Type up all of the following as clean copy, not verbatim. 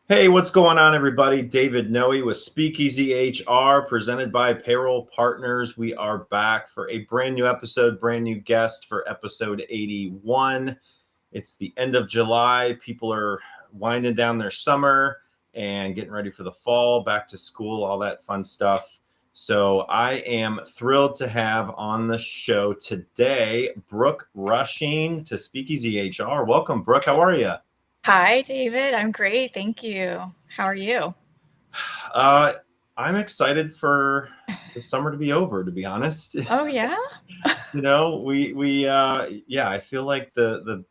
Hey, what's going on, everybody? David Noe with SpeakEasy HR, presented by Payroll Partners. We are back for a brand new episode, brand new guest for episode 81. It's the end of July. People are winding down their summer and getting ready for the fall, back to school, all that fun stuff. So I am thrilled to have on the show today Brook Rushing to SpeakEasy HR. Welcome, Brook. How are you? Hi, David. I'm great. Thank you. How are you? Uh, I'm excited for the summer to be over, to be honest. Oh, yeah? Yeah, I feel like the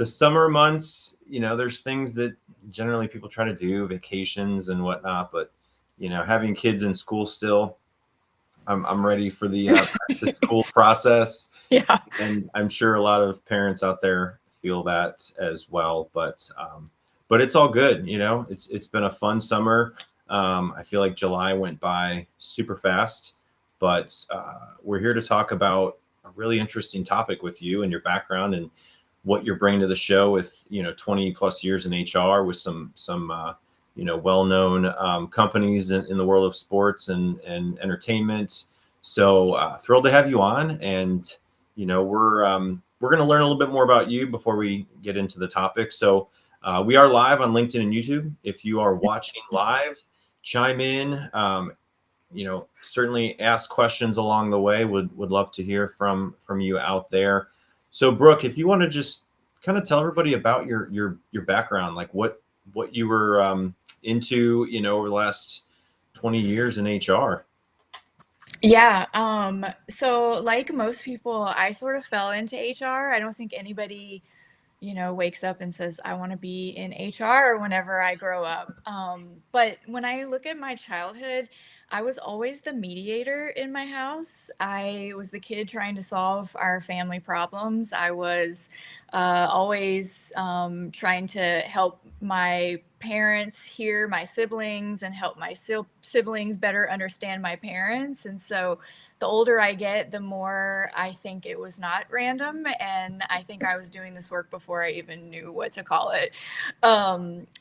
summer months, there's things that generally people try to do, vacations and whatnot, but having kids in school still, I'm ready for the back to school process, Yeah. and I'm sure a lot of parents out there feel that as well. But it's all good. It's been a fun summer. I feel like July went by super fast, but we're here to talk about a really interesting topic with you and your background and what you're bringing to the show with 20 plus years in HR with some well-known companies in the world of sports and entertainment. So thrilled to have you on, and we're going to learn a little bit more about you before we get into the topic. So we are live on LinkedIn and YouTube. If you are watching live, chime in. Certainly ask questions along the way. Would love to hear from you out there. So Brooke, if you want to just kind of tell everybody about your background, like what you were into, over the last 20 years in HR. Yeah. So like most people, I sort of fell into HR. I don't think anybody, wakes up and says, I want to be in HR whenever I grow up. But when I look at my childhood, I was always the mediator in my house. I was the kid trying to solve our family problems. I was always trying to help my parents hear my siblings and help my siblings better understand my parents. And so the older I get, the more I think it was not random. And I think I was doing this work before I even knew what to call it.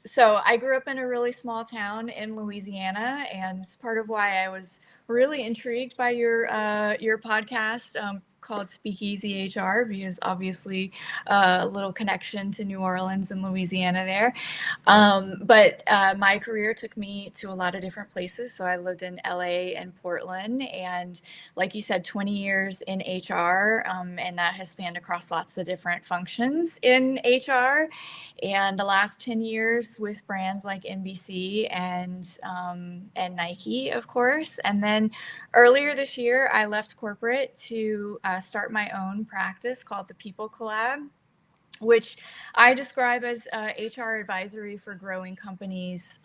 So I grew up in a really small town in Louisiana, and it's part of why I was really intrigued by your podcast called Speakeasy HR, because obviously a little connection to New Orleans and Louisiana there. But my career took me to a lot of different places. So I lived in LA and Portland, and like you said, 20 years in HR, and that has spanned across lots of different functions in HR. And the last 10 years with brands like NBC and Nike, of course. And then earlier this year, I left corporate to start my own practice called the People Collab, which I describe as HR advisory for growing companies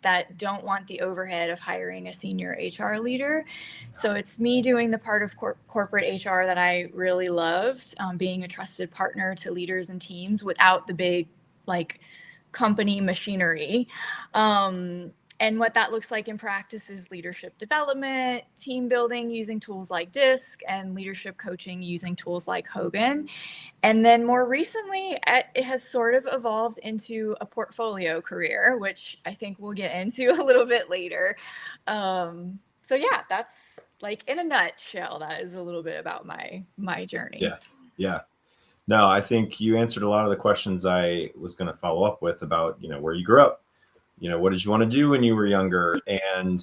that don't want the overhead of hiring a senior HR leader. So it's me doing the part of corporate HR that I really loved, being a trusted partner to leaders and teams without the big company machinery. And what that looks like in practice is leadership development, team building using tools like DISC, and leadership coaching using tools like Hogan. And then more recently, it has sort of evolved into a portfolio career, which I think we'll get into a little bit later. So yeah, that's like in a nutshell, that is a little bit about my journey. Yeah. No, I think you answered a lot of the questions I was going to follow up with about, where you grew up, what did you want to do when you were younger? And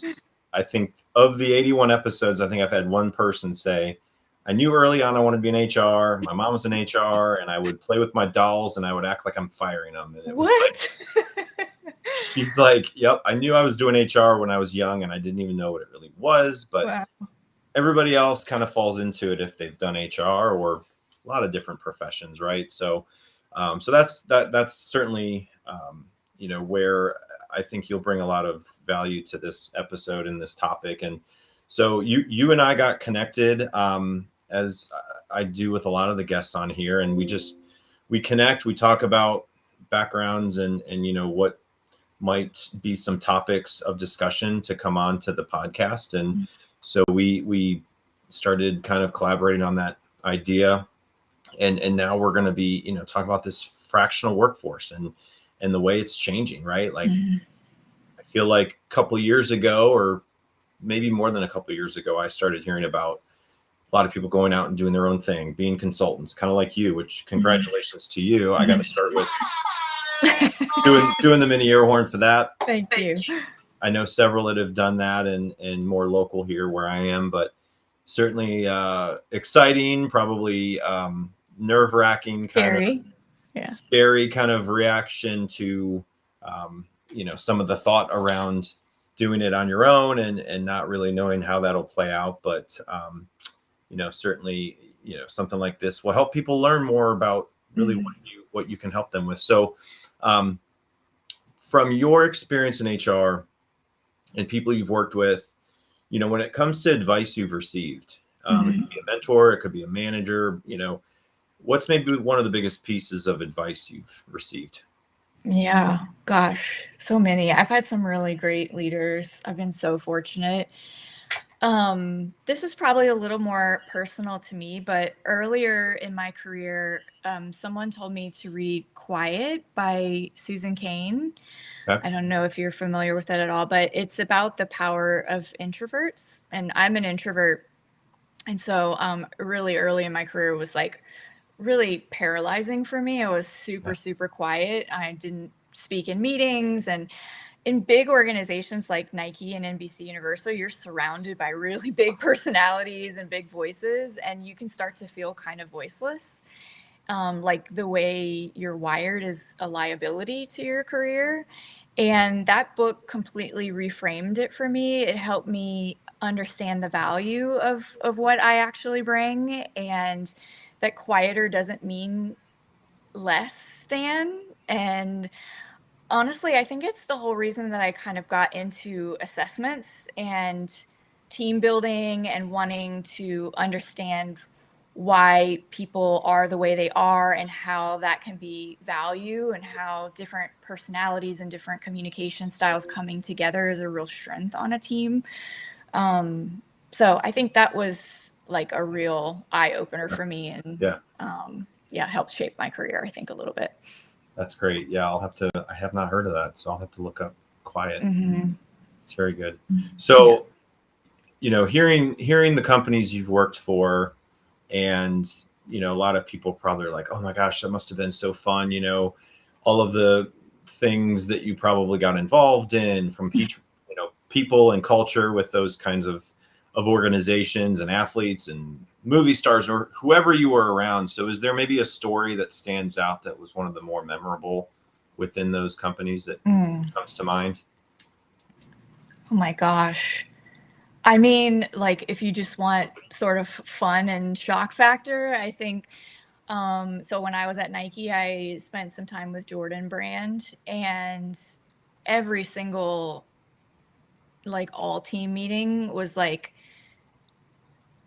I think of the 81 episodes, I think I've had one person say, I knew early on I wanted to be in HR. My mom was in HR, and I would play with my dolls and I would act like I'm firing them. And it was What? like, she's like, yep, I knew I was doing HR when I was young and I didn't even know what it really was. But Wow. everybody else kind of falls into it if they've done HR or a lot of different professions, right? So that's certainly where I think you'll bring a lot of value to this episode and this topic. And so you and I got connected, as I do with a lot of the guests on here, and we connect, we talk about backgrounds and what might be some topics of discussion to come on to the podcast. And so we started kind of collaborating on that idea. And now we're going to be, talking about this fractional workforce and the way it's changing, right? Like feel like a couple years ago, or maybe more than a couple years ago, I started hearing about a lot of people going out and doing their own thing, being consultants, kind of like you, which congratulations to you. I got to start with doing the mini air horn for that. Thank you. I know several that have done that and more local here where I am, but certainly exciting, probably nerve-wracking, scary kind of reaction to some of the thought around doing it on your own and not really knowing how that'll play out. But certainly something like this will help people learn more about really what you can help them with. So from your experience in HR and people you've worked with, when it comes to advice you've received, it could be a mentor, it could be a manager, what's maybe one of the biggest pieces of advice you've received? Yeah, gosh, so many. I've had some really great leaders. I've been so fortunate. This is probably a little more personal to me, but earlier in my career, someone told me to read Quiet by Susan Cain. Okay. I don't know if you're familiar with it at all, but it's about the power of introverts. And I'm an introvert. And so really early in my career was like really paralyzing for me. I was super quiet. I didn't speak in meetings, and in big organizations like Nike and NBCUniversal, you're surrounded by really big personalities and big voices, and you can start to feel kind of voiceless. Like the way you're wired is a liability to your career. And that book completely reframed it for me. It helped me understand the value of what I actually bring, and that quieter doesn't mean less than. And honestly, I think it's the whole reason that I kind of got into assessments and team building and wanting to understand why people are the way they are and how that can be value, and how different personalities and different communication styles coming together is a real strength on a team. So I think that was like a real eye opener for me, and helped shape my career, I think, a little bit. That's great. Yeah, I have not heard of that, so I'll have to look up Quiet. It's very good. So, hearing the companies you've worked for, and, a lot of people probably are like, oh my gosh, that must have been so fun. All of the things that you probably got involved in from people and culture with those kinds of organizations and athletes and movie stars or whoever you were around. So is there maybe a story that stands out that was one of the more memorable within those companies that comes to mind? Oh my gosh. I mean, like, if you just want sort of fun and shock factor, I think, so when I was at Nike, I spent some time with Jordan Brand, and every single, like, all team meeting was like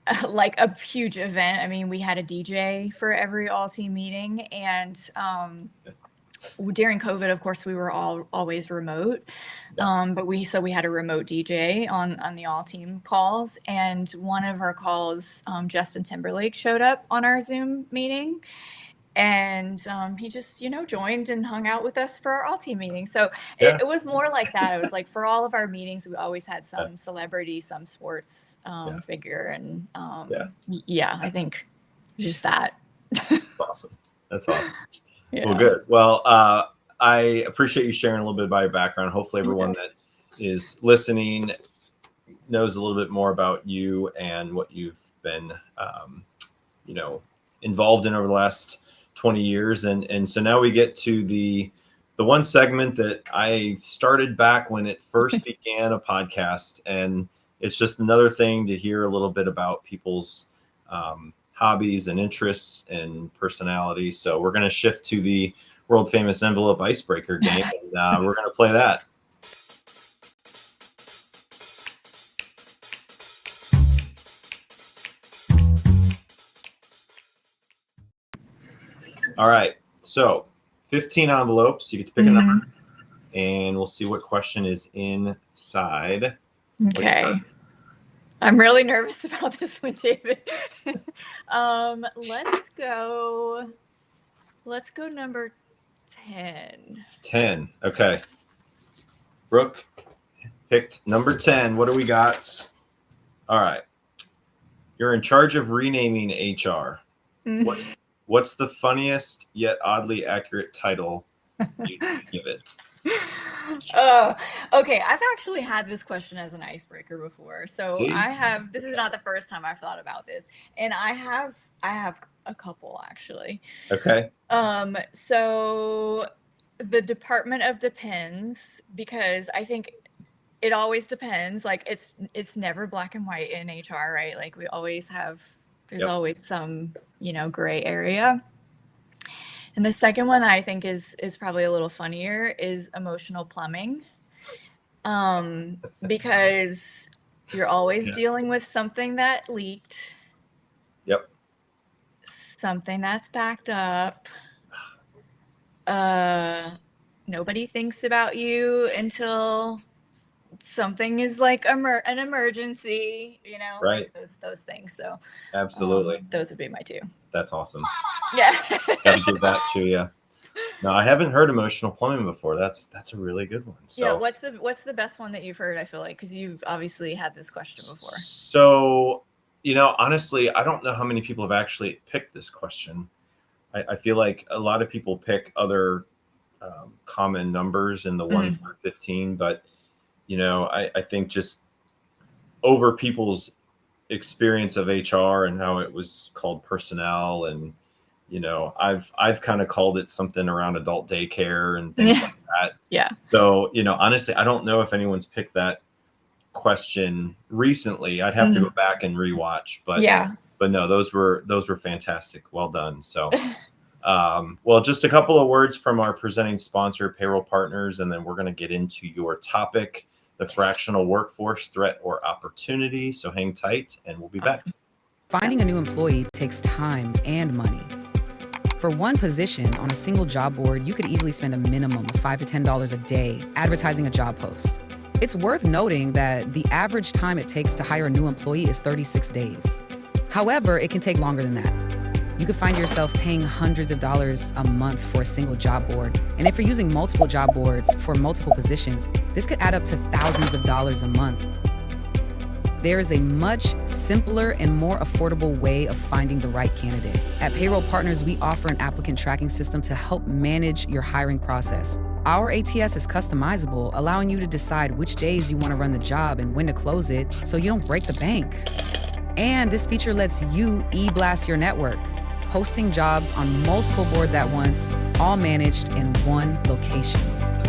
a huge event. I mean, we had a DJ for every all team meeting, and during COVID, of course, we were always remote. But we had a remote DJ on the all team calls, and one of our calls, Justin Timberlake showed up on our Zoom meeting, and he just joined and hung out with us for our all team meeting. So it was more like that. It was like for all of our meetings, we always had some celebrity, some sports figure, and I think just that. Awesome. That's awesome. Yeah. Well, good. Well, I appreciate you sharing a little bit about your background. Hopefully everyone that is listening knows a little bit more about you and what you've been, involved in over the last 20 years. And so now we get to the one segment that I started back when it first began a podcast. And it's just another thing to hear a little bit about people's hobbies and interests and personality. So we're going to shift to the world famous envelope icebreaker game, and we're going to play that. All right. So 15 envelopes. You get to pick a number, and we'll see what question is inside. Okay. I'm really nervous about this one, David. Let's go number 10. 10. Okay. Brooke, picked number 10. What do we got? All right. You're in charge of renaming HR. What's the funniest yet oddly accurate title you give it? Okay, I've actually had this question as an icebreaker before. So See? this is not the first time I've thought about this. And I have a couple actually. Okay. So the Department of Depends, because I think it always depends. Like it's never black and white in HR, right? Like there's always some, gray area. And the second one I think is probably a little funnier is emotional plumbing. Because you're always dealing with something that leaked, Yep. something that's backed up. Nobody thinks about you until something is like an emergency, Right. like those things. So Absolutely. those would be my two. That's awesome. Yeah. Gotta give that to you. No, I haven't heard emotional plumbing before. That's a really good one. So Yeah, what's the best one that you've heard, I feel like, because you've obviously had this question before. So, honestly, I don't know how many people have actually picked this question. I feel like a lot of people pick other common numbers in the 1 through 15, but I think just over people's experience of HR and how it was called personnel, and I've kind of called it something around adult daycare and things like that. Yeah. So honestly, I don't know if anyone's picked that question recently. I'd have to go back and rewatch, but no, those were fantastic. Well done. So well, just a couple of words from our presenting sponsor, Payroll Partners, and then we're going to get into your topic, the fractional workforce threat or opportunity. So hang tight and we'll be back. Finding a new employee takes time and money. For one position on a single job board, you could easily spend a minimum of $5 to $10 a day advertising a job post. It's worth noting that the average time it takes to hire a new employee is 36 days. However, it can take longer than that. You could find yourself paying hundreds of dollars a month for a single job board. And if you're using multiple job boards for multiple positions, this could add up to thousands of dollars a month. There is a much simpler and more affordable way of finding the right candidate. At Payroll Partners, we offer an applicant tracking system to help manage your hiring process. Our ATS is customizable, allowing you to decide which days you want to run the job and when to close it so you don't break the bank. And this feature lets you e-blast your network, posting jobs on multiple boards at once, all managed in one location.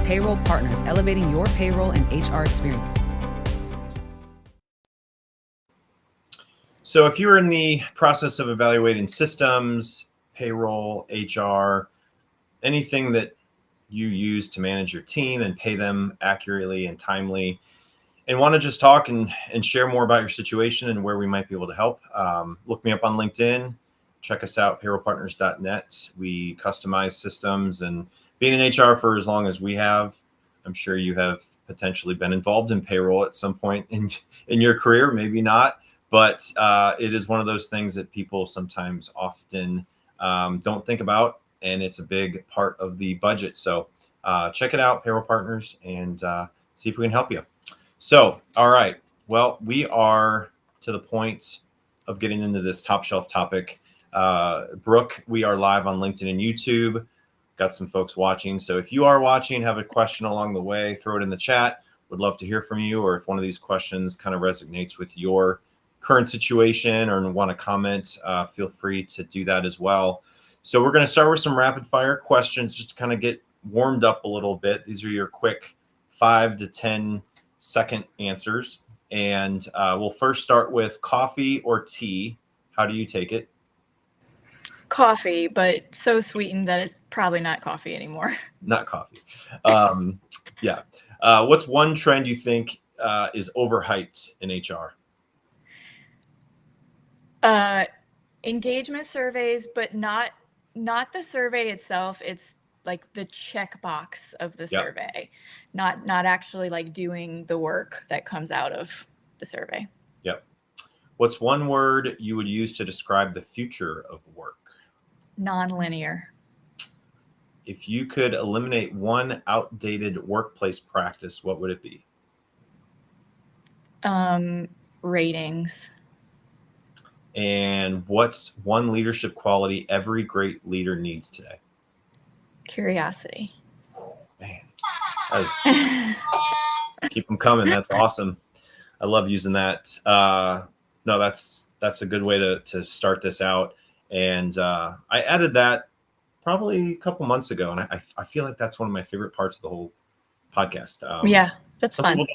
Payroll Partners, elevating your payroll and HR experience. So if you're in the process of evaluating systems, payroll, HR, anything that you use to manage your team and pay them accurately and timely, and want to just talk and share more about your situation and where we might be able to help, look me up on LinkedIn. Check us out, payrollpartners.net. We customize systems, and being in HR for as long as we have, I'm sure you have potentially been involved in payroll at some point in your career, maybe not. But it is one of those things that people sometimes often don't think about, and it's a big part of the budget. So check it out, Payroll Partners, and see if we can help you. So, all right. Well, we are to the point of getting into this top shelf topic. Brooke, we are live on LinkedIn and YouTube. Got some folks watching. So if you are watching, have a question along the way, throw it in the chat. Would love to hear from you, or if one of these questions kind of resonates with your current situation or want to comment, feel free to do that as well. So we're going to start with some rapid fire questions just to kind of get warmed up a little bit. These are your quick 5 to 10 second answers. And we'll first start with coffee or tea. How do you take it? Coffee, but so sweetened that it's probably not coffee anymore. Not coffee. Yeah. What's one trend you think is overhyped in HR? Engagement surveys, but not the survey itself. It's like the checkbox of the survey, not actually like doing the work that comes out of the survey. Yep. What's one word you would use to describe the future of work? Non-linear. If you could eliminate one outdated workplace practice, what would it be? Ratings. And what's one leadership quality every great leader needs today? Curiosity. Man, keep them coming. That's awesome. I love using that. No, that's a good way to start this out. And I added that probably a couple months ago, and I feel like that's one of my favorite parts of the whole podcast. Yeah, that's fun.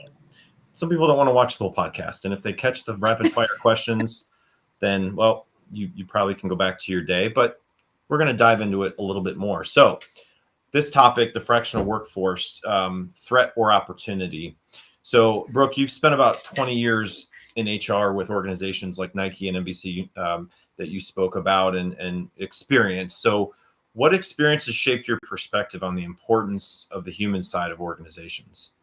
Some people don't want to watch the whole podcast, and if they catch the rapid fire questions, then well, you probably can go back to your day. But we're going to dive into it a little bit more. So this topic, the fractional workforce, threat or opportunity. So Brooke, you've spent about 20 years in HR with organizations like Nike and NBC that you spoke about and experienced. So what experiences shaped your perspective on the importance of the human side of organizations?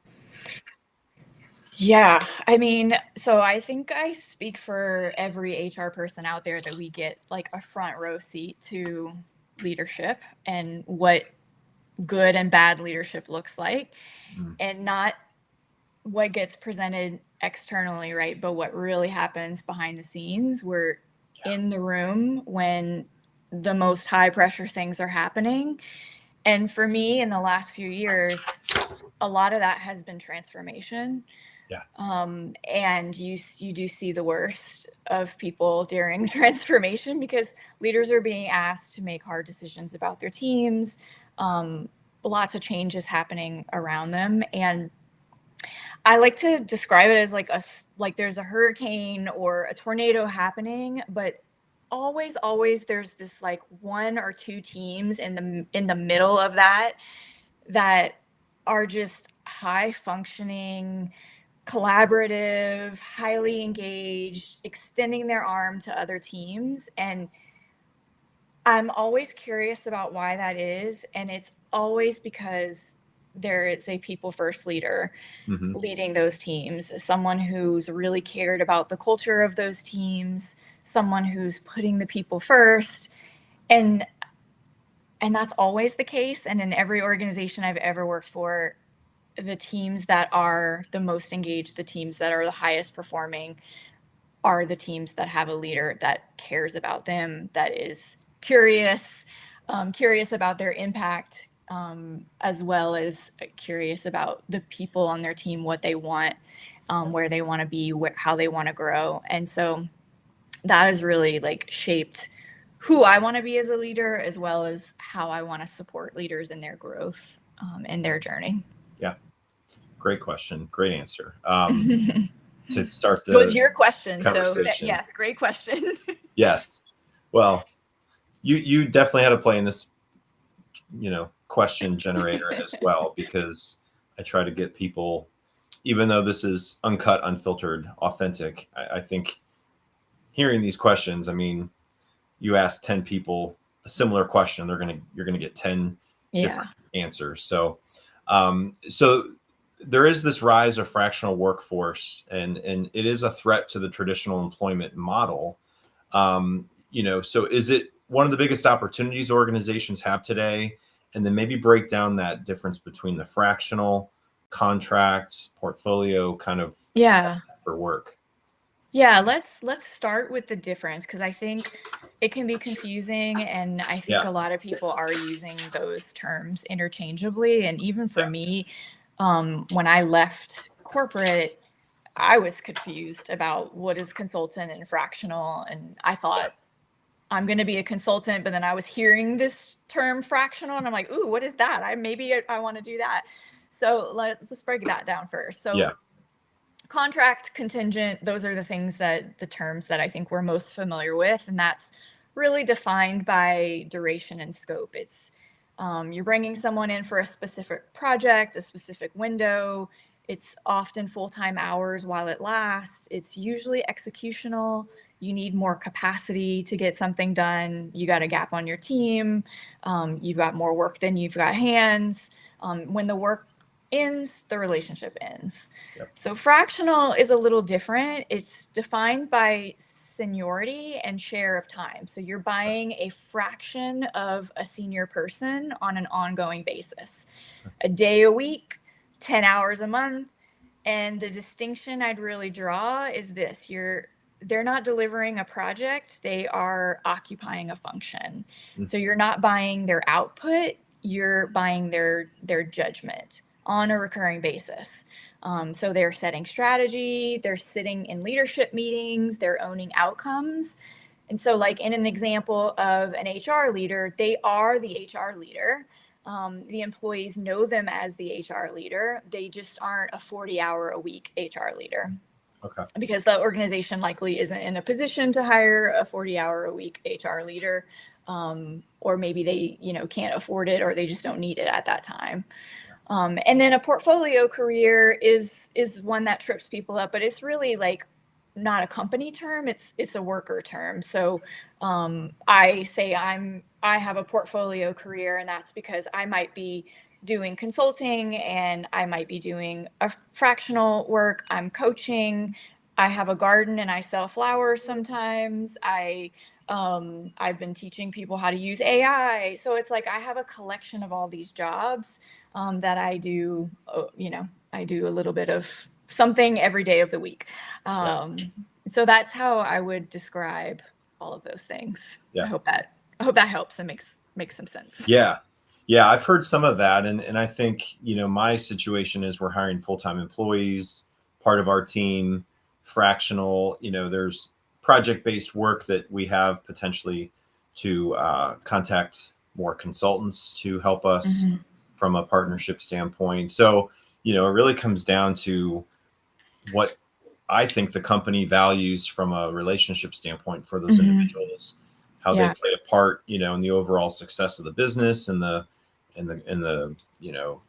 Yeah, I mean, so I think I speak for every HR person out there that we get like a front row seat to leadership and what good and bad leadership looks like, and not what gets presented externally, right? But what really happens behind the scenes. We're in the room when the most high pressure things are happening. And for me, in the last few years, a lot of that has been transformation. And you do see the worst of people during transformation because leaders are being asked to make hard decisions about their teams. Lots of changes happening around them. And I like to describe it as like there's a hurricane or a tornado happening, but always there's this like one or two teams in the middle of that are just high functioning, collaborative, highly engaged, extending their arm to other teams. And I'm always curious about why that is. And it's always because there is a people first leader leading those teams, someone who's really cared about the culture of those teams, someone who's putting the people first. And that's always the case. And in every organization I've ever worked for, the teams that are the most engaged, the teams that are the highest performing are the teams that have a leader that cares about them, that is curious about their impact, as well as curious about the people on their team, what they want, where they want to be, how they want to grow. And so that has really like shaped who I want to be as a leader, as well as how I want to support leaders in their growth and their journey. Yeah. Great question. Great answer. To start the was your question. conversation. So yes, great question. Yes. Well, you definitely had a play in this, question generator as well, because I try to get people, even though this is uncut, unfiltered, authentic, I think hearing these questions, I mean, you ask 10 people a similar question, you're going to get 10 different answers. So, so there is this rise of fractional workforce, and it is a threat to the traditional employment model. So is it one of the biggest opportunities organizations have today? And then maybe break down that difference between the fractional, contract, portfolio kind of for work. Yeah, let's start with the difference, because I think it can be confusing, and I think a lot of people are using those terms interchangeably. And even for me, when I left corporate, I was confused about what is consultant and fractional, and I thought I'm going to be a consultant, but then I was hearing this term fractional, and I'm like, ooh, what is that? I want to do that. So let's break that down first. So contract, contingent, those are the terms that I think we're most familiar with. And that's really defined by duration and scope. It's you're bringing someone in for a specific project, a specific window. It's often full-time hours while it lasts. It's usually executional. You need more capacity to get something done. You got a gap on your team. You've got more work than you've got hands. When the work ends, the relationship ends. So fractional is a little different. It's defined by seniority and share of time. So you're buying a fraction of a senior person on an ongoing basis, a day a week, 10 hours a month. And the distinction I'd really draw is this: they're not delivering a project, they are occupying a function. So you're not buying their output, you're buying their judgment on a recurring basis. So they're setting strategy, they're sitting in leadership meetings, they're owning outcomes. And so, like in an example of an HR leader, they are the HR leader. The employees know them as the HR leader. They just aren't a 40-hour-a-week HR leader. Okay. Because the organization likely isn't in a position to hire a 40-hour-a-week HR leader, or maybe they, can't afford it, or they just don't need it at that time. And then a portfolio career is one that trips people up, but it's really like not a company term, it's a worker term. So I say I have a portfolio career, and that's because I might be doing consulting and I might be doing a fractional work, I'm coaching, I have a garden and I sell flowers sometimes. I've been teaching people how to use AI. So it's like I have a collection of all these jobs that I do, I do a little bit of something every day of the week. So that's how I would describe all of those things. Yeah. I hope that helps and makes some sense. Yeah. I've heard some of that. And I think, my situation is we're hiring full-time employees, part of our team, fractional, there's project-based work that we have potentially to contact more consultants to help us from a partnership standpoint. So, it really comes down to what I think the company values from a relationship standpoint for those individuals, how they play a part, in the overall success of the business and the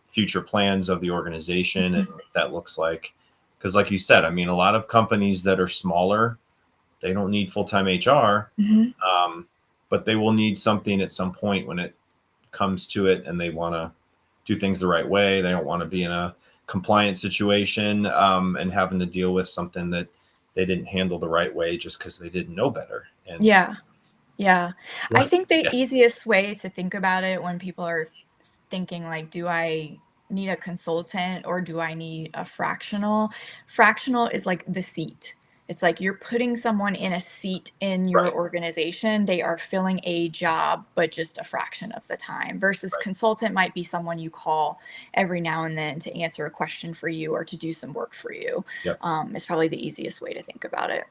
future plans of the organization and what that looks like. Because like you said, I mean, a lot of companies that are smaller, they don't need full-time HR, but they will need something at some point when it comes to it, and they want to do things the right way. They don't want to be in a compliance situation and having to deal with something that they didn't handle the right way just because they didn't know better. And I think the easiest way to think about it when people are thinking like, do I need a consultant or do I need a fractional? Fractional is like the seat. It's like you're putting someone in a seat in your organization. They are filling a job, but just a fraction of the time, versus consultant might be someone you call every now and then to answer a question for you or to do some work for you. It's probably the easiest way to think about it.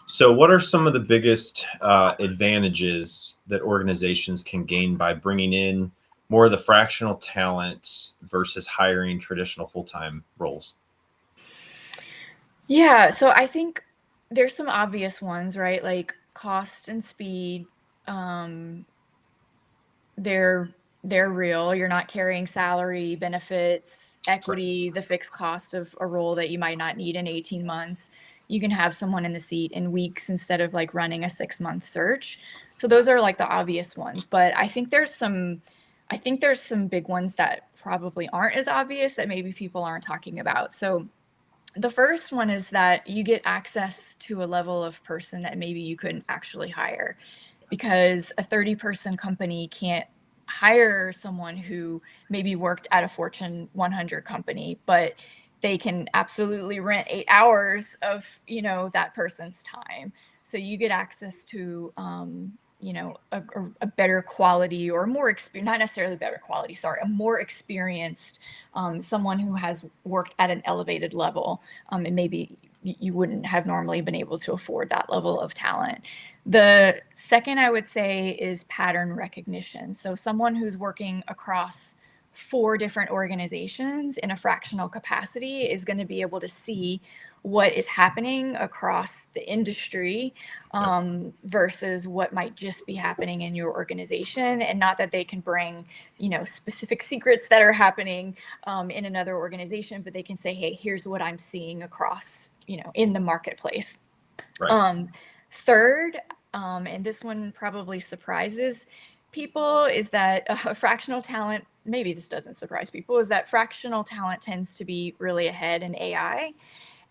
So what are some of the biggest advantages that organizations can gain by bringing in more of the fractional talents versus hiring traditional full-time roles? Yeah, so I think there's some obvious ones, right? Like cost and speed. They're real. You're not carrying salary, benefits, equity, the fixed cost of a role that you might not need in 18 months. You can have someone in the seat in weeks instead of like running a 6-month search. So those are like the obvious ones, but I think there's some big ones that probably aren't as obvious that maybe people aren't talking about. So the first one is that you get access to a level of person that maybe you couldn't actually hire, because a 30-person company can't hire someone who maybe worked at a Fortune 100 company, but they can absolutely rent 8 hours of, that person's time. So you get access to, a better quality or more not necessarily better quality, sorry, a more experienced, someone who has worked at an elevated level, and maybe you wouldn't have normally been able to afford that level of talent. The second I would say is pattern recognition. So someone who's working across 4 different organizations in a fractional capacity is going to be able to see what is happening across the industry versus what might just be happening in your organization. And not that they can bring, specific secrets that are happening in another organization, but they can say, hey, here's what I'm seeing across, in the marketplace. Third, and this one probably surprises people, is that fractional talent, maybe this doesn't surprise people, is that fractional talent tends to be really ahead in AI.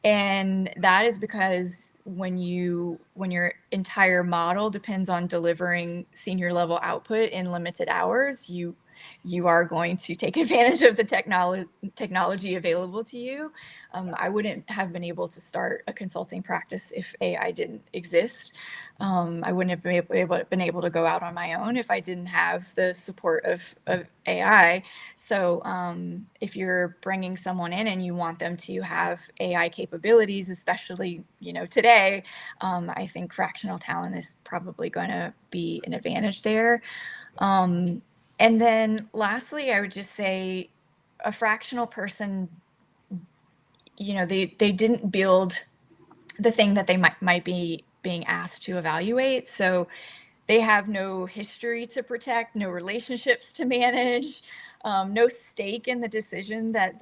And that is because when your entire model depends on delivering senior level output in limited hours, you you are going to take advantage of the technology available to you. I wouldn't have been able to start a consulting practice if AI didn't exist. I wouldn't have been able to go out on my own if I didn't have the support of AI. So if you're bringing someone in and you want them to have AI capabilities, especially, today, I think fractional talent is probably going to be an advantage there. And then lastly, I would just say a fractional person, they didn't build the thing that they might be being asked to evaluate. So they have no history to protect, no relationships to manage, no stake in the decision that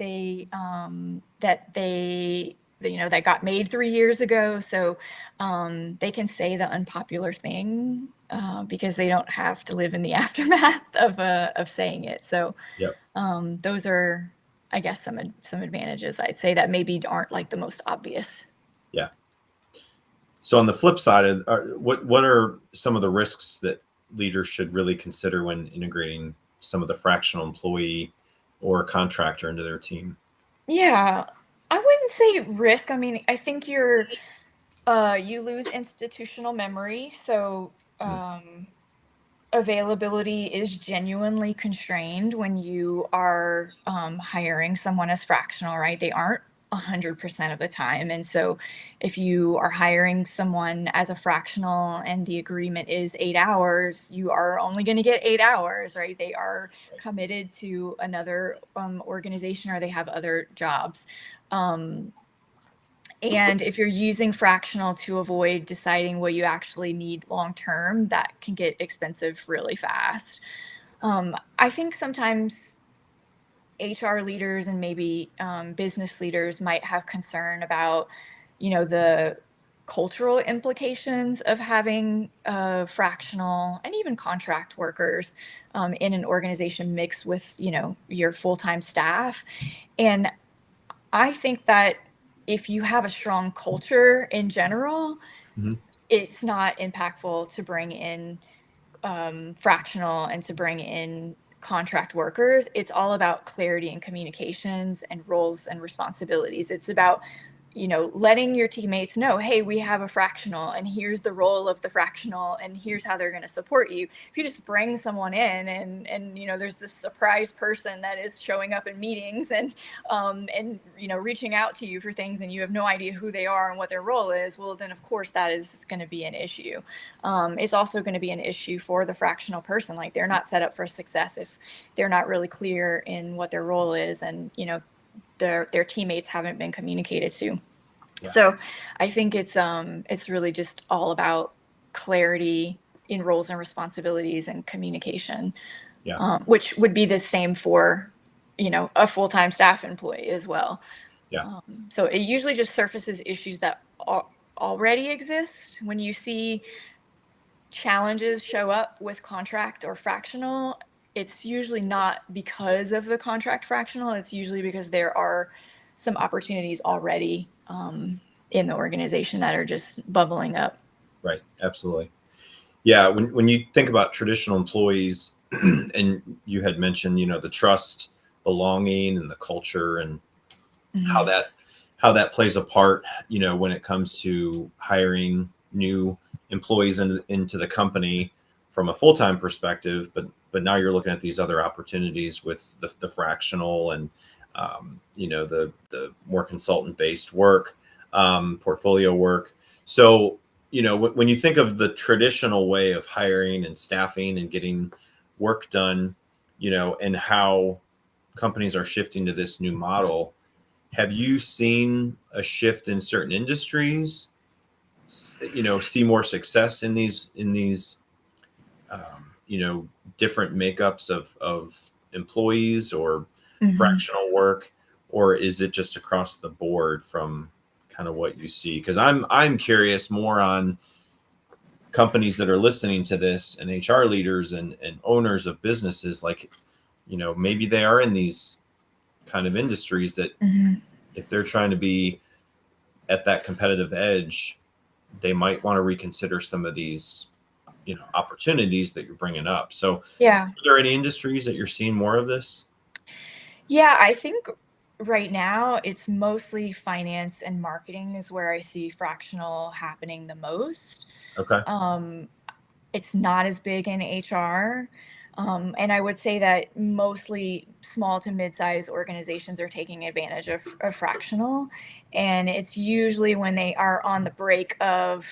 that got made 3 years ago. So they can say the unpopular thing because they don't have to live in the aftermath of saying it. So Yep. those are, I guess, some advantages I'd say that maybe aren't like the most obvious. Yeah. So on the flip side, what are some of the risks that leaders should really consider when integrating some of the fractional employee or contractor into their team? Yeah, I wouldn't say risk. I mean, I think you lose institutional memory. So availability is genuinely constrained when you are hiring someone as fractional, right? They aren't 100% of the time. And so if you are hiring someone as a fractional and the agreement is 8 hours, you are only going to get 8 hours, right? They are committed to another organization or they have other jobs. And if you're using fractional to avoid deciding what you actually need long term, that can get expensive really fast. I think sometimes HR leaders and maybe business leaders might have concern about, the cultural implications of having fractional and even contract workers in an organization mixed with, your full-time staff. And I think that if you have a strong culture in general, it's not impactful to bring in fractional and to bring in contract workers. It's all about clarity and communications and roles and responsibilities. It's about, letting your teammates know, hey, we have a fractional and here's the role of the fractional and here's how they're going to support you. If you just bring someone in and there's this surprise person that is showing up in meetings and reaching out to you for things and you have no idea who they are and what their role is, well, then of course that is going to be an issue. It's also going to be an issue for the fractional person. Like they're not set up for success if they're not really clear in what their role is and, their teammates haven't been communicated to. Yeah. So I think it's really just all about clarity in roles and responsibilities and communication, which would be the same for, a full-time staff employee as well. Yeah. So it usually just surfaces issues that already exist. When you see challenges show up with contract or fractional, it's usually not because of the contract fractional. It's usually because there are some opportunities already in the organization that are just bubbling up. Right. Absolutely. Yeah. When you think about traditional employees and you had mentioned, the trust, belonging and the culture and how that plays a part, when it comes to hiring new employees into the company from a full-time perspective, but now you're looking at these other opportunities with the fractional and the more consultant-based work, portfolio work. So when you think of the traditional way of hiring and staffing and getting work done, and how companies are shifting to this new model, have you seen a shift in certain industries? See more success in these different makeups of employees or fractional work, or is it just across the board from kind of what you see? Because I'm curious more on companies that are listening to this and HR leaders and owners of businesses, like, maybe they are in these kind of industries that if they're trying to be at that competitive edge, they might want to reconsider some of these opportunities that you're bringing up. So Yeah. are there any industries that you're seeing more of this? Yeah, I think right now it's mostly finance and marketing is where I see fractional happening the most. Okay. It's not as big in HR. And I would say that mostly small to mid-sized organizations are taking advantage of fractional. And it's usually when they are on the break of,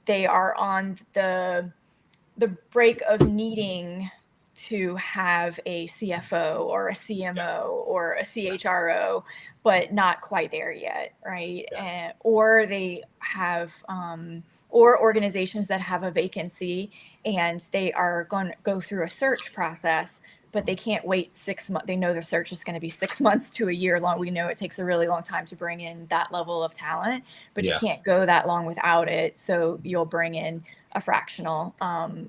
they are on the break of needing to have a CFO or a CMO or a CHRO, but not quite there yet, right? Yeah. Or they have, or organizations that have a vacancy and they are going to go through a search process, but they can't wait 6 months. They know their search is going to be 6 months to a year long. We know it takes a really long time to bring in that level of talent, but you can't go that long without it. So you'll bring in a fractional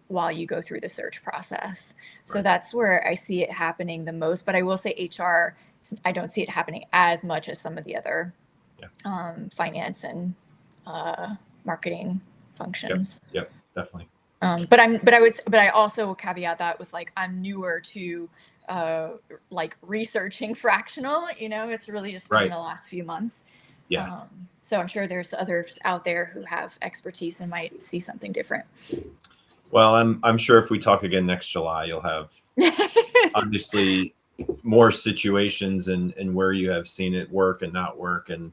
while you go through the search process. So that's where I see it happening the most. But I will say HR, I don't see it happening as much as some of the other finance and marketing functions. Yep, definitely. But I also caveat that with I'm newer to researching fractional. It's really just been the last few months. Yeah. So I'm sure there's others out there who have expertise and might see something different. Well, I'm sure if we talk again next July, you'll have obviously more situations and where you have seen it work and not work. And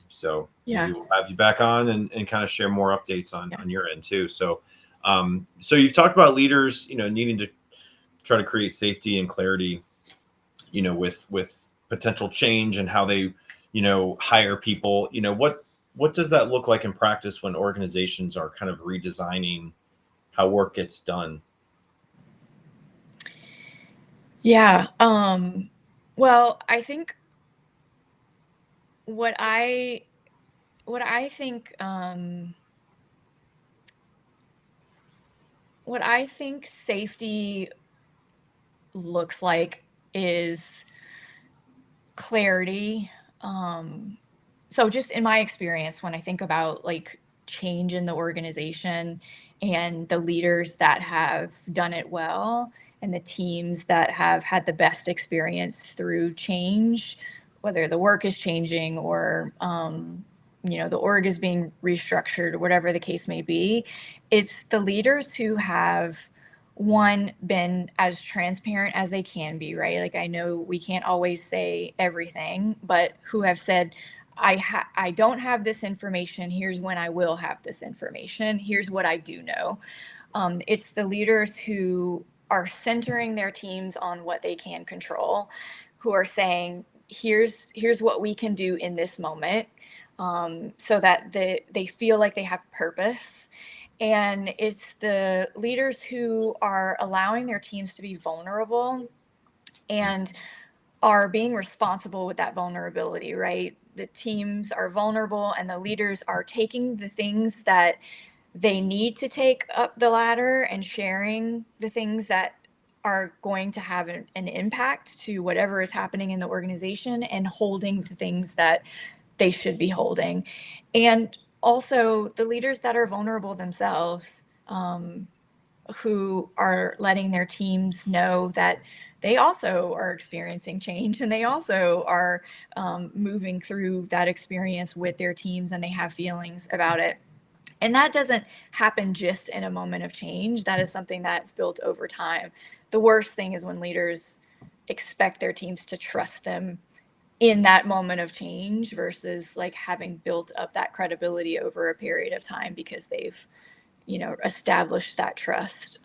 so we will have you back on and kind of share more updates on your end too. So so you've talked about leaders, needing to try to create safety and clarity, with potential change and how they, hire people. What does that look like in practice when organizations are kind of redesigning how work gets done? Yeah. Well, I think what I think safety looks like is clarity. So just in my experience, when I think about change in the organization and the leaders that have done it well and the teams that have had the best experience through change, whether the work is changing or the org is being restructured or whatever the case may be, it's the leaders who have been as transparent as they can be, right? I know we can't always say everything, but who have said, I don't have this information. Here's when I will have this information. Here's what I do know. It's the leaders who are centering their teams on what they can control, who are saying, here's what we can do in this moment, so that they feel like they have purpose. And it's the leaders who are allowing their teams to be vulnerable and are being responsible with that vulnerability, right? The teams are vulnerable and the leaders are taking the things that they need to take up the ladder and sharing the things that are going to have an impact to whatever is happening in the organization and holding the things that they should be holding. And also the leaders that are vulnerable themselves, who are letting their teams know that they also are experiencing change and they also are moving through that experience with their teams and they have feelings about it. And that doesn't happen just in a moment of change. That is something that's built over time. The worst thing is when leaders expect their teams to trust them in that moment of change versus having built up that credibility over a period of time because they've established that trust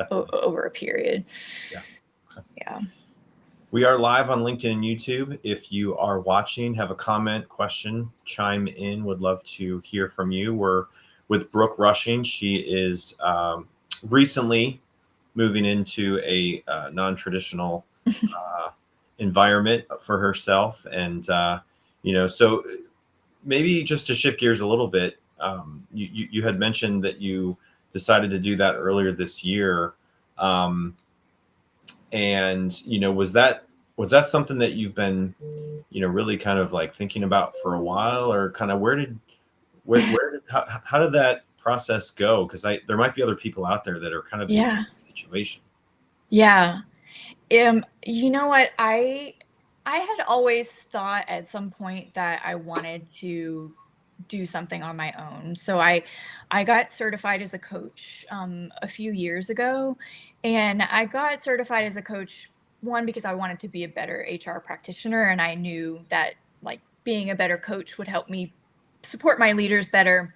over a period. Yeah. We are live on LinkedIn and YouTube. If you are watching, have a comment, question, chime in. Would love to hear from you. We're with Brook Rushing. She is recently moving into a non-traditional environment for herself. And, so maybe just to shift gears a little bit, you had mentioned that you decided to do that earlier this year. And, was that something that you've been, really kind of thinking about for a while, or kind of how did that process go? Because there might be other people out there that are kind of in Yeah. the situation. Yeah. You know what? I had always thought at some point that I wanted to do something on my own. So I got certified as a coach a few years ago, and I got certified as a coach one because I wanted to be a better HR practitioner, and I knew that like being a better coach would help me support my leaders better.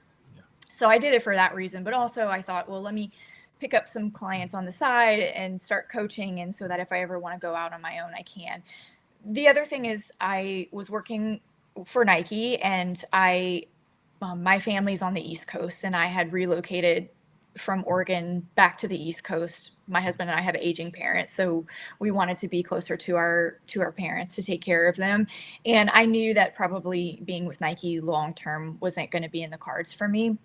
So I did it for that reason, but also I thought, well, let me pick up some clients on the side and start coaching, and so that if I ever want to go out on my own, I can. The other thing is I was working for Nike, and my family's on the East Coast, and I had relocated from Oregon back to the East Coast. My husband and I have aging parents, so we wanted to be closer to our parents to take care of them. And I knew that probably being with Nike long term wasn't going to be in the cards for me.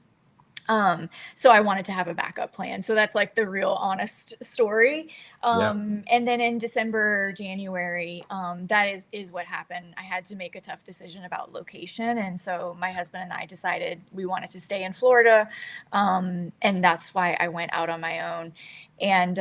So I wanted to have a backup plan. So that's like the real honest story. And then in December, January, that is what happened. I had to make a tough decision about location. And so my husband and I decided we wanted to stay in Florida. And that's why I went out on my own. And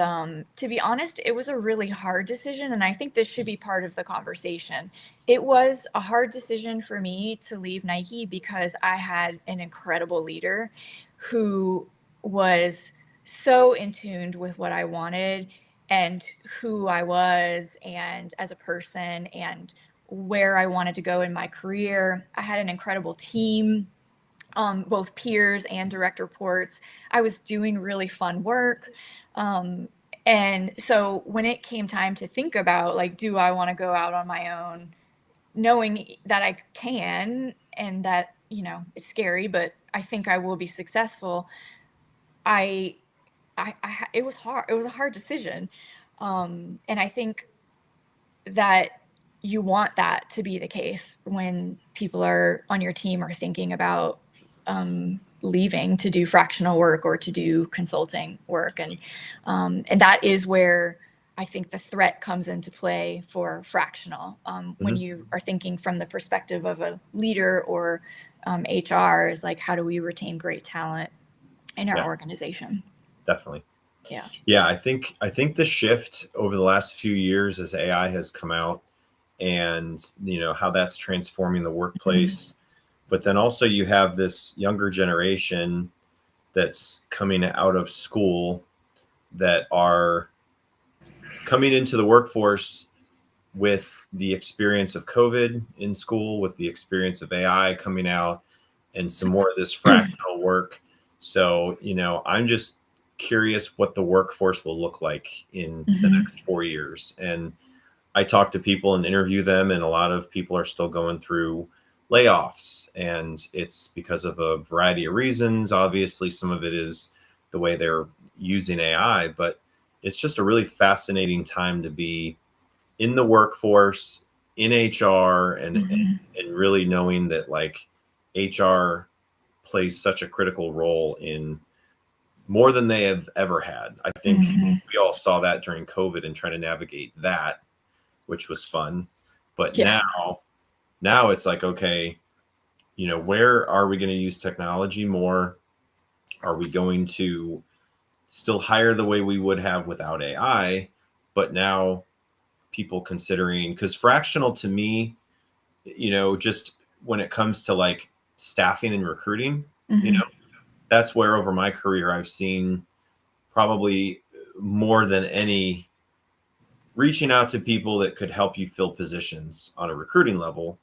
to be honest, it was a really hard decision. And I think this should be part of the conversation. It was a hard decision for me to leave Nike because I had an incredible leader who was so in tune with what I wanted and who I was and as a person and where I wanted to go in my career. I had an incredible team, both peers and direct reports. I was doing really fun work. And so when it came time to think about, like, do I want to go out on my own, knowing that I can and that, it's scary, but I think I will be successful. It was hard. It was a hard decision. And I think that you want that to be the case when people are on your team are thinking about leaving to do fractional work or to do consulting work. And that is where I think the threat comes into play for fractional. When you are thinking from the perspective of a leader or HR, is like, how do we retain great talent in our organization? Definitely. Yeah. Yeah. I think the shift over the last few years as AI has come out and, how that's transforming the workplace. But then also you have this younger generation that's coming out of school that are coming into the workforce with the experience of COVID in school, with the experience of AI coming out and some more of this fractional work. So, I'm just curious what the workforce will look like in the next 4 years. And I talk to people and interview them, and a lot of people are still going through layoffs, and it's because of a variety of reasons. Obviously, some of it is the way they're using AI, but it's just a really fascinating time to be in the workforce, in HR, and really knowing that like HR plays such a critical role in more than they have ever had. I think we all saw that during COVID and trying to navigate that, which was fun. But now it's like, okay, where are we going to use technology more? Are we going to still hire the way we would have without AI? But now people considering, because fractional to me, just when it comes to like staffing and recruiting, that's where over my career I've seen probably more than any reaching out to people that could help you fill positions on a recruiting level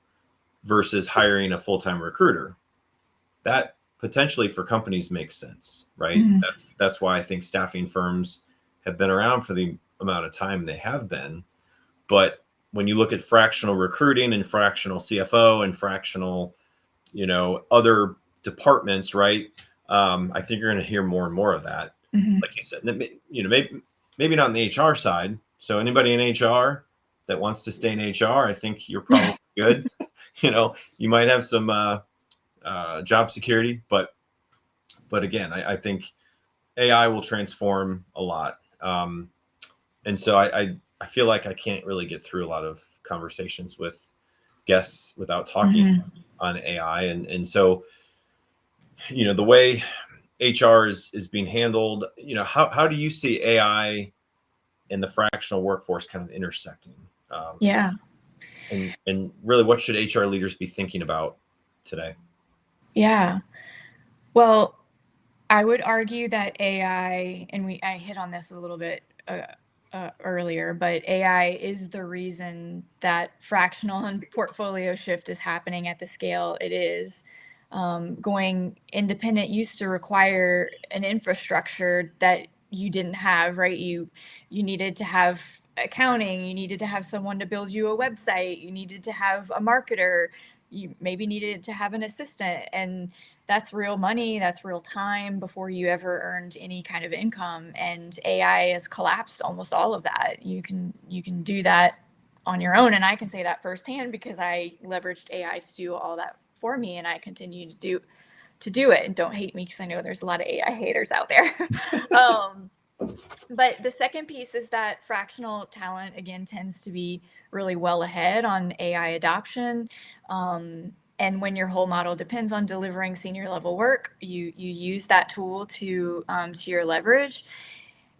versus hiring a full-time recruiter. That potentially for companies makes sense, right? That's why I think staffing firms have been around for the amount of time they have been. But when you look at fractional recruiting and fractional CFO and fractional, other departments, right? I think you're going to hear more and more of that. Like you said, maybe not on the HR side. So anybody in HR that wants to stay in HR, I think you're probably good. You might have some job security, but again, I think AI will transform a lot. And so I feel like I can't really get through a lot of conversations with guests without talking on AI. And so, the way HR is being handled. How do you see AI and the fractional workforce kind of intersecting? Yeah. And really, what should HR leaders be thinking about today? Yeah. Well, I would argue that AI, and I hit on this a little bit earlier, but AI is the reason that fractional and portfolio shift is happening at the scale it is. Going independent used to require an infrastructure that you didn't have, right? You needed to have accounting, you needed to have someone to build you a website, you needed to have a marketer, you maybe needed to have an assistant, and that's real money, that's real time before you ever earned any kind of income. And AI has collapsed almost all of that. You can do that on your own, and I can say that firsthand because I leveraged AI to do all that for me, and I continue to do it. And don't hate me because I know there's a lot of AI haters out there. But the second piece is that fractional talent, again, tends to be really well ahead on AI adoption. And when your whole model depends on delivering senior level work, you use that tool to your leverage.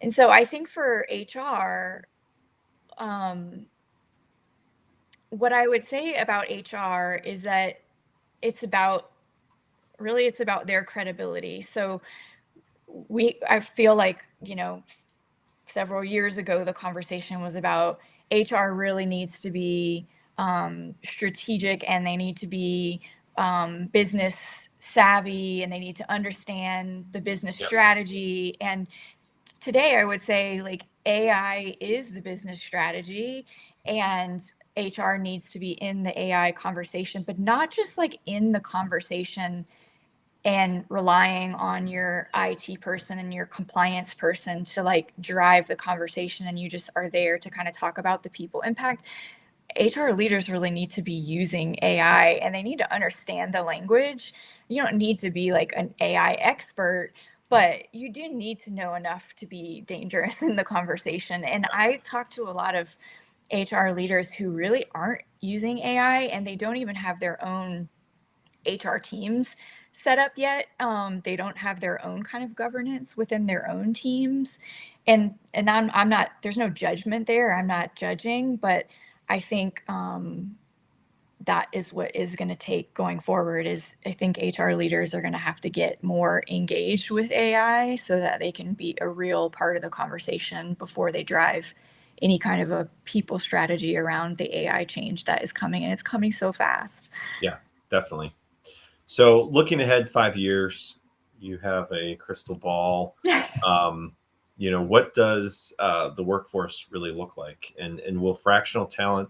And so I think for HR, what I would say about HR is that it's about their credibility. So I feel like, several years ago, the conversation was about HR really needs to be strategic, and they need to be business savvy, and they need to understand the business strategy. And today I would say, like, AI is the business strategy, and HR needs to be in the AI conversation, but not just like in the conversation and relying on your IT person and your compliance person to like drive the conversation, and you just are there to kind of talk about the people impact. HR leaders really need to be using AI, and they need to understand the language. You don't need to be like an AI expert, but you do need to know enough to be dangerous in the conversation. And I talk to a lot of HR leaders who really aren't using AI, and they don't even have their own HR teams set up yet. They don't have their own kind of governance within their own teams. And I'm not, there's no judgment there. I'm not judging, but I think that is what is going to take going forward. Is I think HR leaders are going to have to get more engaged with AI so that they can be a real part of the conversation before they drive any kind of a people strategy around the AI change that is coming, and it's coming so fast. Yeah, definitely. So looking ahead 5 years, you have a crystal ball. What does the workforce really look like? And will fractional talent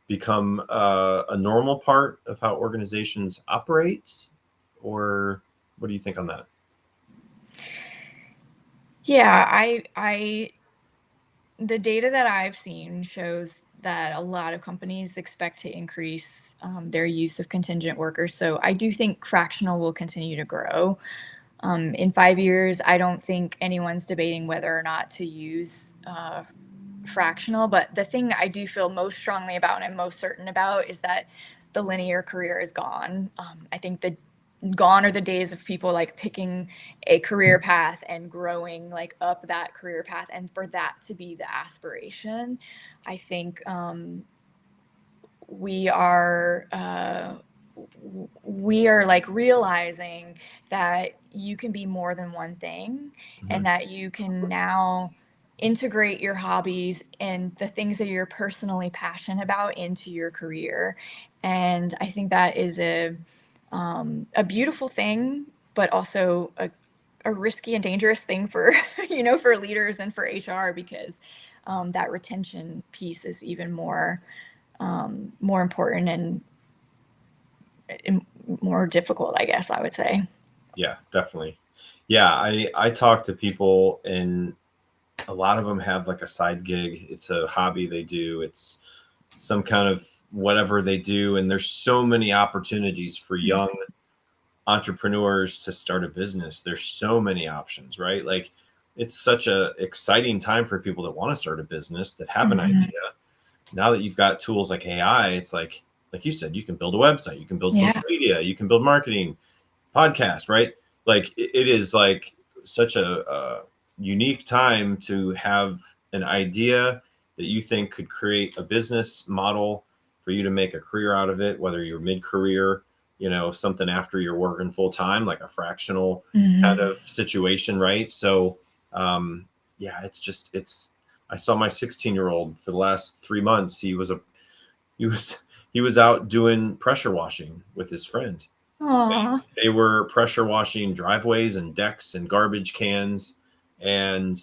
become a normal part of how organizations operate? Or what do you think on that? Yeah, the data that I've seen shows that a lot of companies expect to increase their use of contingent workers. So I do think fractional will continue to grow. In 5 years, I don't think anyone's debating whether or not to use fractional. But the thing I do feel most strongly about and I'm most certain about is that the linear career is gone. I think the gone are the days of people like picking a career path and growing like up that career path, and for that to be the aspiration. I think we are like realizing that you can be more than one thing, and that you can now integrate your hobbies and the things that you're personally passionate about into your career. And I think that is a beautiful thing, but also a risky and dangerous thing for for leaders and for HR, because that retention piece is even more important and more difficult, I guess I would say. Yeah, definitely. Yeah, I talk to people, and a lot of them have like a side gig. It's a hobby they do. It's some kind of whatever they do. And there's so many opportunities for young entrepreneurs to start a business. There's so many options, right? Like, it's such a exciting time for people that want to start a business, that have an idea. Now that you've got tools like AI, it's like you said, you can build a website, you can build social media, you can build marketing, podcast, right? like it is like such a unique time to have an idea that you think could create a business model for you to make a career out of it, whether you're mid-career, something after you're working full time, like a fractional kind of situation, right? So yeah, I saw my 16-year-old for the last 3 months. He was out doing pressure washing with his friend. Aww. They were pressure washing driveways and decks and garbage cans, and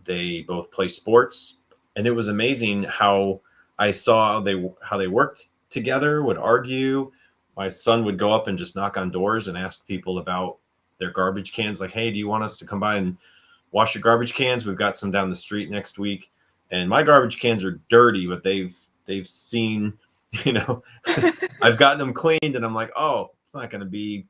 they both play sports. And it was amazing how I saw how they worked together, would argue. My son would go up and just knock on doors and ask people about their garbage cans, like, hey, do you want us to come by and wash your garbage cans? We've got some down the street next week. And my garbage cans are dirty, but they've seen, I've gotten them cleaned, and I'm like, oh, it's not going to be,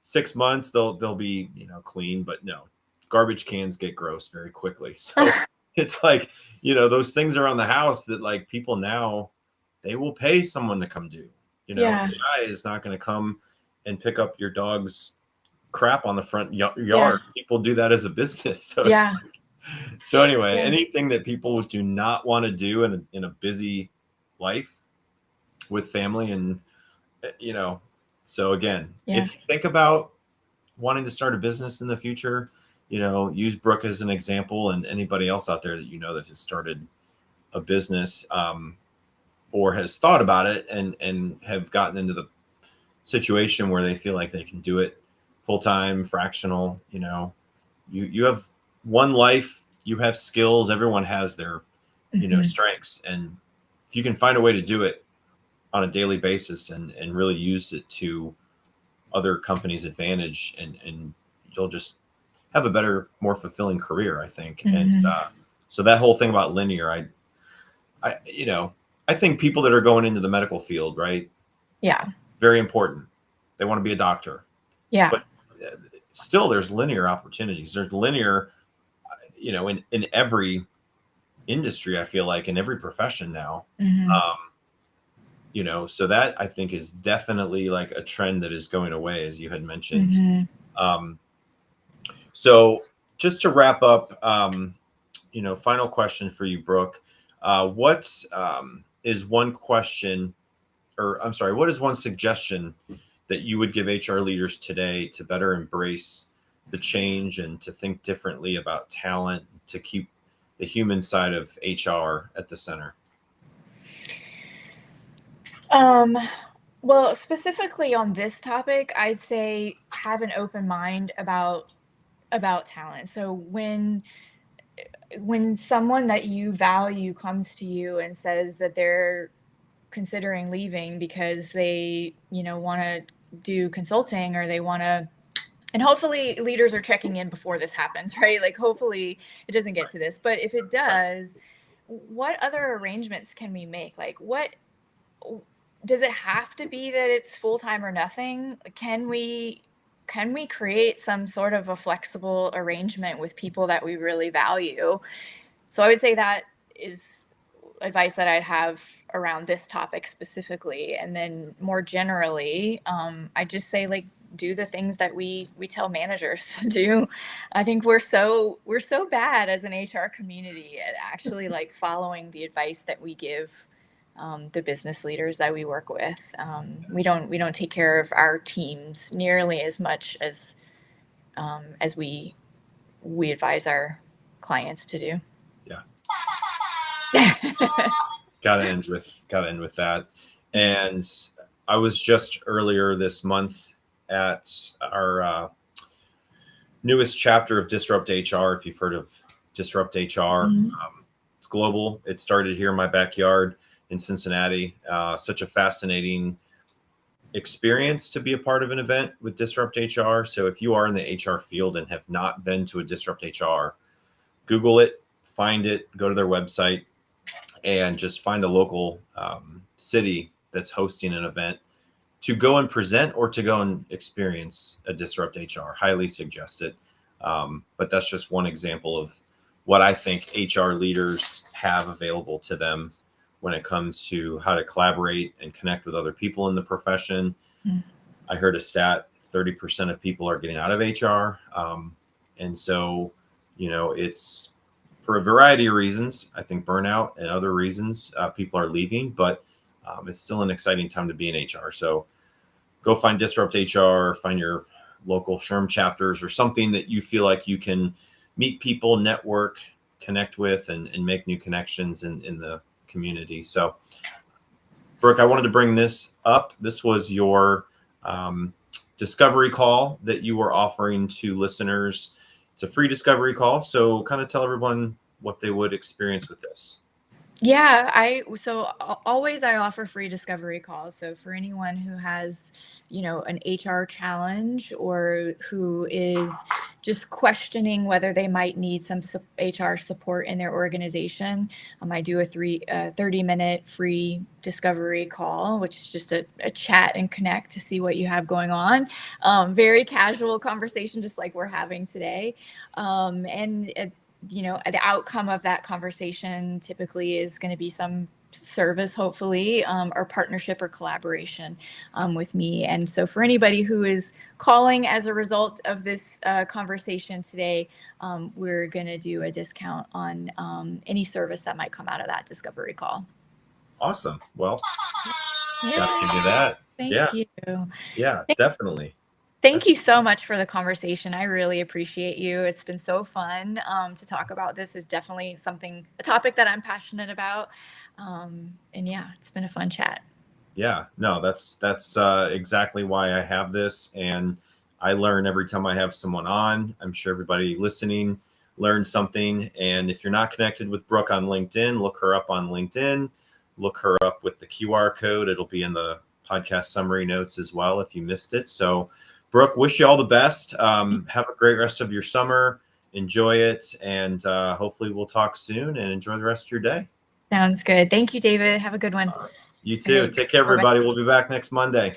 6 months. They'll be, clean, but no, garbage cans get gross very quickly. So it's like, those things around the house that like people now, they will pay someone to come do, Yeah. The guy is not going to come and pick up your dog's crap on the front yard. Yeah. People do that as a business. So Yeah. So anyway, Yeah. anything that people do not want to do in a busy life with family, and so again, Yeah. if you think about wanting to start a business in the future, use Brook as an example, and anybody else out there that that has started a business or has thought about it and have gotten into the situation where they feel like they can do it full-time, fractional. You have one life, you have skills, everyone has their strengths, and if you can find a way to do it on a daily basis and really use it to other companies' advantage, and you'll just have a better, more fulfilling career, I think. And so that whole thing about linear, I think people that are going into the medical field, right? Yeah. Very important. They want to be a doctor. Yeah. But still, there's linear opportunities. There's linear, in every industry, I feel like, in every profession now. So that I think is definitely like a trend that is going away, as you had mentioned. So just to wrap up, final question for you, Brook. What is one question, or I'm sorry, what is one suggestion that you would give HR leaders today to better embrace the change and to think differently about talent, to keep the human side of HR at the center? Well, specifically on this topic, I'd say have an open mind about talent. So when someone that you value comes to you and says that they're considering leaving because they, want to do consulting, or they want to, and hopefully leaders are checking in before this happens, right? Like hopefully it doesn't get to this, but if it does, what other arrangements can we make? Like does it have to be that it's full-time or nothing? Can we create some sort of a flexible arrangement with people that we really value? So I would say that is advice that I'd have around this topic specifically. And then more generally, I just say, like, do the things that we tell managers to do. I think we're so bad as an HR community at actually like following the advice that we give the business leaders that we work with. We don't take care of our teams nearly as much as we advise our clients to do. Yeah. Gotta end with that. And I was just earlier this month at our newest chapter of Disrupt HR. If you've heard of Disrupt HR, it's global. It started here in my backyard in Cincinnati. Such a fascinating experience to be a part of an event with Disrupt HR. So if you are in the HR field and have not been to a Disrupt HR, Google it, find it, go to their website, and just find a local city that's hosting an event to go and present or to go and experience a Disrupt HR. Highly suggest it. But that's just one example of what I think HR leaders have available to them when it comes to how to collaborate and connect with other people in the profession. I heard a stat, 30% of people are getting out of HR. And so, it's for a variety of reasons. I think burnout and other reasons people are leaving, but it's still an exciting time to be in HR. So go find Disrupt HR, find your local SHRM chapters or something that you feel like you can meet people, network, connect with, and make new connections in the community. So Brooke, I wanted to bring this up. This was your discovery call that you were offering to listeners. It's a free discovery call. So kind of tell everyone what they would experience with this. Yeah, always I offer free discovery calls. So for anyone who has, an HR challenge or who is just questioning whether they might need some HR support in their organization, I do a 30-minute free discovery call, which is just a chat and connect to see what you have going on. Very casual conversation, just like we're having today. The outcome of that conversation typically is going to be some service, hopefully, or partnership or collaboration with me. And so for anybody who is calling as a result of this conversation today, we're going to do a discount on any service that might come out of that discovery call. Awesome. Well, yeah. Got to do that. Thank you. Yeah, definitely. Thank you so much for the conversation. I really appreciate you. It's been so fun to talk about this. Is definitely a topic that I'm passionate about. And yeah, it's been a fun chat. Yeah, no, that's exactly why I have this. And I learn every time I have someone on. I'm sure everybody listening learns something. And if you're not connected with Brooke on LinkedIn, look her up on LinkedIn. Look her up with the QR code. It'll be in the podcast summary notes as well if you missed it. So Brooke, wish you all the best. Have a great rest of your summer. Enjoy it. And hopefully we'll talk soon and enjoy the rest of your day. Sounds good. Thank you, David. Have a good one. You too. Take care, everybody. We'll be back next Monday.